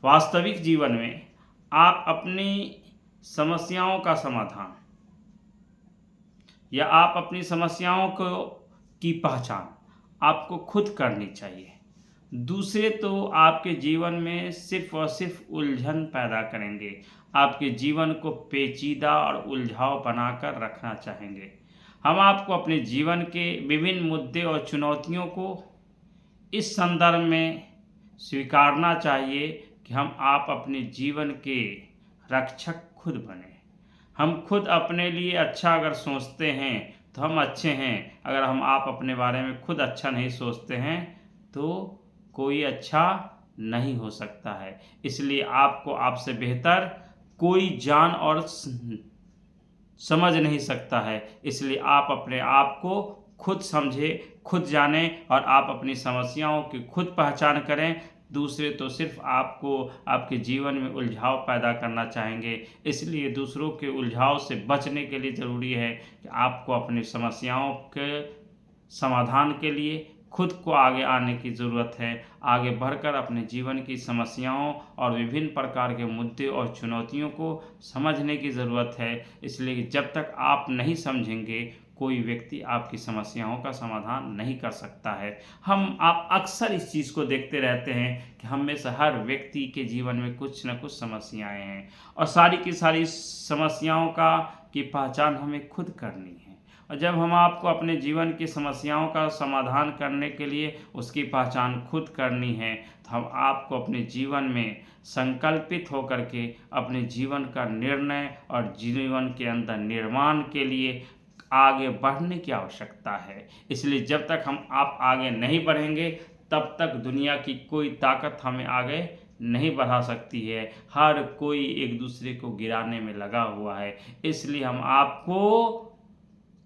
वास्तविक जीवन में आप अपनी समस्याओं का समाधान या आप अपनी समस्याओं को की पहचान आपको खुद करनी चाहिए। दूसरे तो आपके जीवन में सिर्फ और सिर्फ उलझन पैदा करेंगे, आपके जीवन को पेचीदा और उलझाव बनाकर रखना चाहेंगे। हम आपको अपने जीवन के विभिन्न मुद्दे और चुनौतियों को इस संदर्भ में स्वीकारना चाहिए कि आप अपने जीवन के रक्षक खुद बने। हम खुद अपने लिए अच्छा अगर सोचते हैं तो हम अच्छे हैं, अगर आप अपने बारे में खुद अच्छा नहीं सोचते हैं तो कोई अच्छा नहीं हो सकता है। इसलिए आपको आपसे बेहतर कोई जान और समझ नहीं सकता है। इसलिए आप अपने आप को खुद समझें, खुद जानें और आप अपनी समस्याओं की खुद पहचान करें। दूसरे तो सिर्फ आपको आपके जीवन में उलझाव पैदा करना चाहेंगे। इसलिए दूसरों के उलझाव से बचने के लिए ज़रूरी है कि आपको अपनी समस्याओं के समाधान के लिए खुद को आगे आने की ज़रूरत है। आगे बढ़कर अपने जीवन की समस्याओं और विभिन्न प्रकार के मुद्दे और चुनौतियों को समझने की ज़रूरत है। इसलिए जब तक आप नहीं समझेंगे, कोई व्यक्ति आपकी समस्याओं का समाधान नहीं कर सकता है। आप अक्सर इस चीज़ को देखते रहते हैं कि हम में से हर व्यक्ति के जीवन में कुछ न कुछ समस्याएं हैं और सारी की सारी समस्याओं की पहचान हमें खुद करनी है। और जब हम आपको अपने जीवन की समस्याओं का समाधान करने के लिए उसकी पहचान खुद करनी है, तो हम आपको अपने जीवन में संकल्पित होकर के अपने जीवन का निर्णय और जीवन के अंदर निर्माण के लिए आगे बढ़ने की आवश्यकता है। इसलिए जब तक आप आगे नहीं बढ़ेंगे, तब तक दुनिया की कोई ताकत हमें आगे नहीं बढ़ा सकती है। हर कोई एक दूसरे को गिराने में लगा हुआ है। इसलिए हम आपको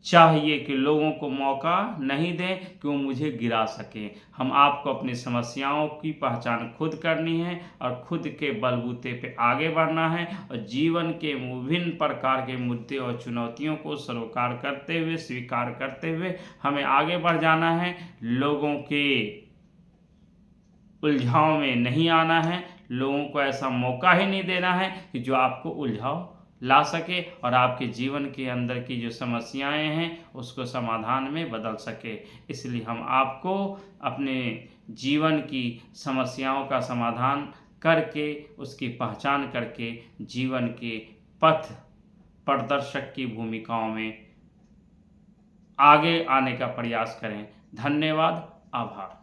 चाहिए कि लोगों को मौका नहीं दें कि वो मुझे गिरा सकें। हम आपको अपनी समस्याओं की पहचान खुद करनी है और खुद के बलबूते पे आगे बढ़ना है और जीवन के विभिन्न प्रकार के मुद्दे और चुनौतियों को स्वीकार करते हुए हमें आगे बढ़ जाना है। लोगों के उलझाव में नहीं आना है। लोगों को ऐसा मौका ही नहीं देना है कि जो आपको उलझाव ला सके और आपके जीवन के अंदर की जो समस्याएं हैं उसको समाधान में बदल सके। इसलिए हम आपको अपने जीवन की समस्याओं का समाधान करके उसकी पहचान करके जीवन के पथ प्रदर्शक की भूमिकाओं में आगे आने का प्रयास करें। धन्यवाद, आभार।